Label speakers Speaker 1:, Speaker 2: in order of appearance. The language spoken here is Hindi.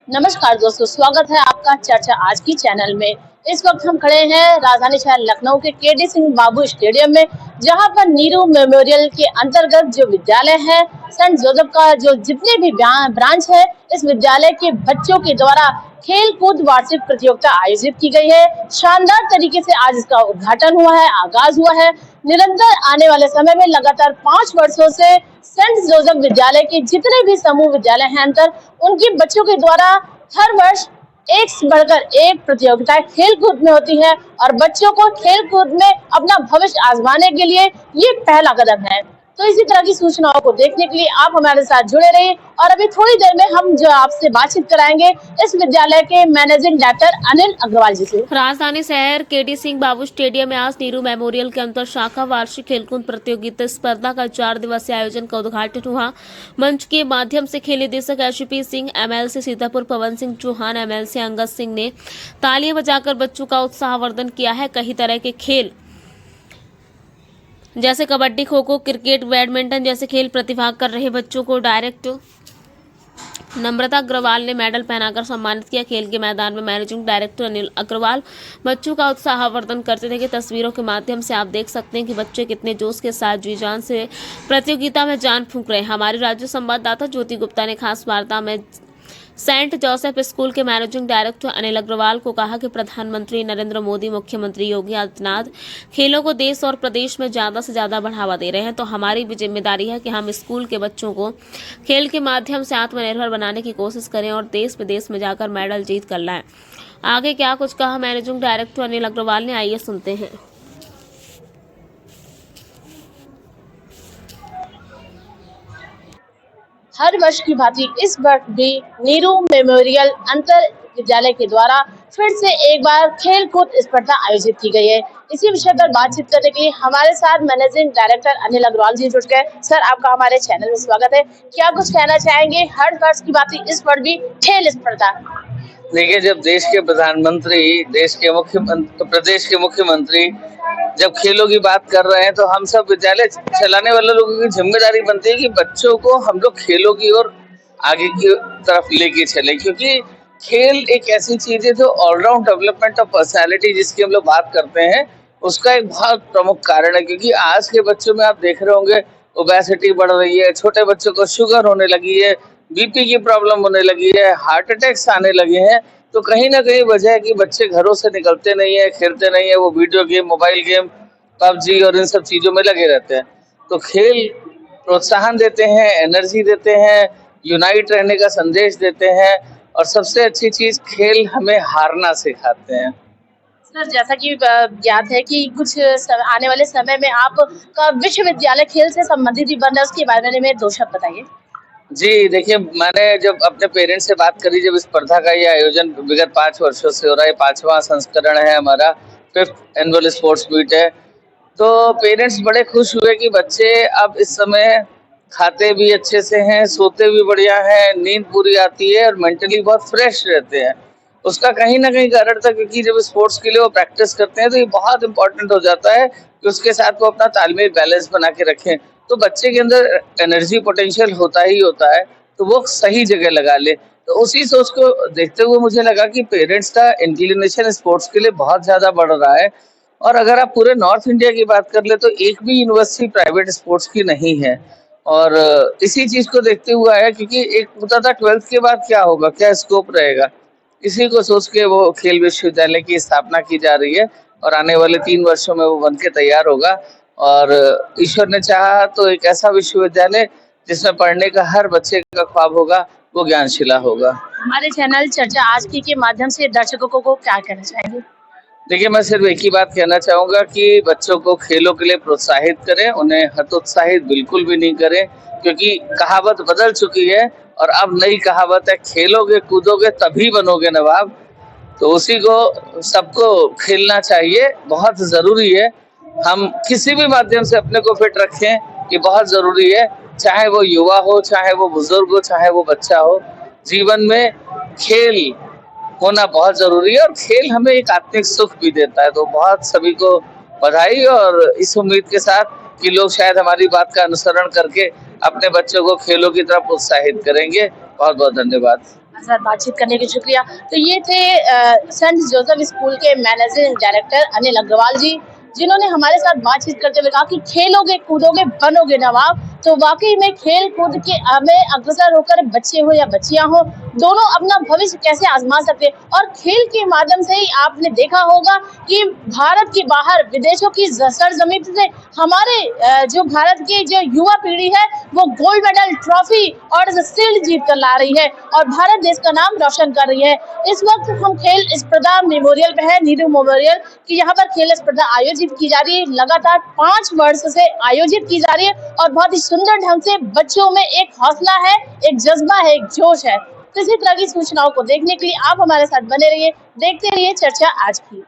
Speaker 1: नमस्कार दोस्तों, स्वागत है आपका चर्चा आज की चैनल में। इस वक्त हम खड़े हैं राजधानी शहर लखनऊ के केडी सिंह बाबू स्टेडियम में, जहां पर नीरू मेमोरियल के अंतर्गत जो विद्यालय है सेंट जोसेफ का जो जितने भी ब्रांच है, इस विद्यालय के बच्चों के द्वारा खेल कूद वार्षिक प्रतियोगिता आयोजित की गई है। शानदार तरीके से आज इसका उद्घाटन हुआ है, आगाज हुआ है। निरंतर आने वाले समय में लगातार 5 वर्षों से सेंट जोसेफ विद्यालय के जितने भी समूह विद्यालय हैं अंतर, उनके बच्चों के द्वारा हर वर्ष एक से बढ़कर एक प्रतियोगिताएं खेल कूद में होती है और बच्चों को खेल कूद में अपना भविष्य आजमाने के लिए ये पहला कदम है। तो इसी तरह की सूचनाओं को देखने के लिए आप हमारे साथ जुड़े रहिए और अभी थोड़ी देर में हम जो आपसे बातचीत कराएंगे इस विद्यालय के मैनेजिंग डायरेक्टर अनिल अग्रवाल जी से।
Speaker 2: राजधानी शहर केडी सिंह बाबू स्टेडियम में आज नीरू मेमोरियल के अंतर शाखा वार्षिक खेलकूद प्रतियोगिता स्पर्धा का 4 दिवसीय आयोजन का उद्घाटन हुआ। मंच के माध्यम से खेल निदेशक HP Singh, MLC Sitapur Pawan Singh Chauhan, MLC Angad Singh ने तालियां बजाकर बच्चों का उत्साहवर्धन किया है। कई तरह के खेल जैसे कबड्डी, खो खो, क्रिकेट, बैडमिंटन जैसे खेल प्रतिभाग कर रहे बच्चों को डायरेक्टर नम्रता अग्रवाल ने मेडल पहनाकर सम्मानित किया। खेल के मैदान में मैनेजिंग डायरेक्टर अनिल अग्रवाल बच्चों का उत्साहवर्धन करते थे कि तस्वीरों के माध्यम से आप देख सकते हैं कि बच्चे कितने जोश के साथ जी जान से प्रतियोगिता में जान फूंक रहे हैं। हमारे राज्य संवाददाता ज्योति गुप्ता ने खास वार्ता में सेंट जोसेफ स्कूल के मैनेजिंग डायरेक्टर अनिल अग्रवाल को कहा कि प्रधानमंत्री नरेंद्र मोदी, मुख्यमंत्री योगी आदित्यनाथ खेलों को देश और प्रदेश में ज़्यादा से ज़्यादा बढ़ावा दे रहे हैं, तो हमारी भी जिम्मेदारी है कि हम स्कूल के बच्चों को खेल के माध्यम से आत्मनिर्भर बनाने की कोशिश करें और देश विदेश में जाकर मेडल जीत कर लाएं। आगे क्या कुछ कहा मैनेजिंग डायरेक्टर अनिल अग्रवाल ने, आइए सुनते हैं।
Speaker 1: हर वर्ष की भांति इस वर्ष भी नीरू मेमोरियल अंतर विद्यालय के द्वारा फिर से एक बार खेल कूद स्पर्धा आयोजित की गई है। इसी विषय पर बातचीत करने के लिए हमारे साथ मैनेजिंग डायरेक्टर अनिल अग्रवाल जी जुड़ गए। सर, आपका हमारे चैनल में स्वागत है। क्या कुछ कहना चाहेंगे? हर वर्ष की भांति इस वर्ष भी खेल स्पर्धा।
Speaker 3: देखिए, जब देश के प्रधानमंत्री, प्रदेश के मुख्यमंत्री जब खेलों की बात कर रहे हैं, तो हम सब विद्यालय चलाने वाले लोगों की जिम्मेदारी बनती है कि बच्चों को हम लोग खेलों की ओर आगे की तरफ लेके चले, क्योंकि खेल एक ऐसी चीज है जो ऑलराउंड डेवलपमेंट ऑफ पर्सनालिटी जिसकी हम लोग बात करते हैं, उसका एक बहुत प्रमुख कारण है। क्योंकि आज के बच्चों में आप देख रहे होंगे ओबेसिटी बढ़ रही है, छोटे बच्चों को शुगर होने लगी है, बीपी की प्रॉब्लम होने लगी है, हार्ट अटैक्स आने लगे हैं। तो कहीं ना कहीं वजह है कि बच्चे घरों से निकलते नहीं है, खेलते नहीं है, वो video game, mobile game, PUBG और इन सब चीजों में लगे रहते हैं। तो खेल प्रोत्साहन देते हैं, एनर्जी देते हैं, यूनाइट रहने का संदेश देते हैं, और सबसे अच्छी चीज खेल हमें हारना सिखाते हैं।
Speaker 1: सर, जैसा कि ज्ञात है कि आने वाले समय में आपका विश्वविद्यालय खेल से संबंधित ही बन रहा है, उसके बारे में 2 शब्द बताइए।
Speaker 3: जी, देखिए, मैंने जब अपने पेरेंट्स से बात करी, जब इस स्पर्धा का ये आयोजन विगत 5 वर्षों से हो रहा है, 5वां संस्करण है हमारा, 5th एनुअल स्पोर्ट्स मीट है, तो पेरेंट्स बड़े खुश हुए कि बच्चे अब इस समय खाते भी अच्छे से हैं, सोते भी बढ़िया हैं, नींद पूरी आती है और मेंटली बहुत फ्रेश रहते हैं। उसका कहीं ना कहीं कारण था, क्योंकि जब स्पोर्ट्स के लिए वो प्रैक्टिस करते हैं तो ये बहुत इंपॉर्टेंट हो जाता है कि उसके साथ वो अपना तालमेल, बैलेंस बना के रखें। तो बच्चे के अंदर एनर्जी पोटेंशियल होता ही होता है, तो वो सही जगह लगा ले। तो उसी सोच को देखते हुए मुझे लगा कि पेरेंट्स का इंक्लिनेशन स्पोर्ट्स के लिए बहुत ज्यादा बढ़ रहा है। और अगर आप पूरे नॉर्थ इंडिया की बात कर ले तो एक भी यूनिवर्सिटी प्राइवेट स्पोर्ट्स की नहीं है। और इसी चीज को देखते हुए आया, क्योंकि एक होता था 12th के बाद क्या होगा, क्या स्कोप रहेगा, इसी को सोच के वो खेल विश्वविद्यालय की स्थापना की जा रही है और आने वाले 3 वर्षों में वो बन के तैयार होगा। और ईश्वर ने चाहा तो एक ऐसा विश्वविद्यालय जिसमें पढ़ने का हर बच्चे का ख्वाब होगा, वो ज्ञानशिला होगा।
Speaker 1: हमारे चैनल चर्चा आज की के माध्यम से दर्शकों को क्या कहना चाहेंगे?
Speaker 3: देखिए, मैं सिर्फ एक ही बात कहना चाहूंगा कि बच्चों को खेलों के लिए प्रोत्साहित करें, उन्हें हतोत्साहित बिल्कुल भी नहीं करें, क्योंकि कहावत बदल चुकी है और अब नई कहावत है, खेलोगे कूदोगे तभी बनोगे नवाब। तो उसी को सबको खेलना चाहिए, बहुत जरूरी है। हम किसी भी माध्यम से अपने को फिट रखें, ये बहुत जरूरी है, चाहे वो युवा हो, चाहे वो बुजुर्ग हो, चाहे वो बच्चा हो। जीवन में खेल होना बहुत जरूरी है और खेल हमें एक आत्मिक सुख भी देता है। तो बहुत सभी को बधाई, और इस उम्मीद के साथ कि लोग शायद हमारी बात का अनुसरण करके अपने बच्चों को खेलों की तरफ प्रोत्साहित करेंगे। बहुत बहुत धन्यवाद।
Speaker 1: हमारे साथ बातचीत करने के शुक्रिया। तो ये थे सेंट जोसेफ स्कूल के मैनेजिंग डायरेक्टर अनिल अग्रवाल जी, जिन्होंने हमारे साथ बातचीत करते हुए कहा कि खेलोगे कूदोगे बनोगे नवाब। तो वाकई में खेल कूद के हमें अग्रसर होकर बच्चे हो या बच्चियां हो, दोनों अपना भविष्य कैसे आजमा सकते हैं। और खेल के माध्यम से ही आपने देखा होगा कि भारत के बाहर विदेशों की सरजमीन से हमारे जो भारत की जो युवा पीढ़ी है वो गोल्ड मेडल, ट्रॉफी और शील्ड जीत कर ला रही है और भारत देश का नाम रोशन कर रही है। इस वक्त हम खेल स्पर्धा मेमोरियल पे है, नीरू मेमोरियल की, यहाँ पर खेल स्पर्धा आयोजित की जा रही है, लगातार 5 वर्ष से आयोजित की जा रही है और बहुत ही सुंदर ढंग से बच्चों में एक हौसला है, एक जज्बा है, एक जोश है। तो इसी तरह की सूचनाओं को देखने के लिए आप हमारे साथ बने रहिए, देखते रहिए चर्चा आज की।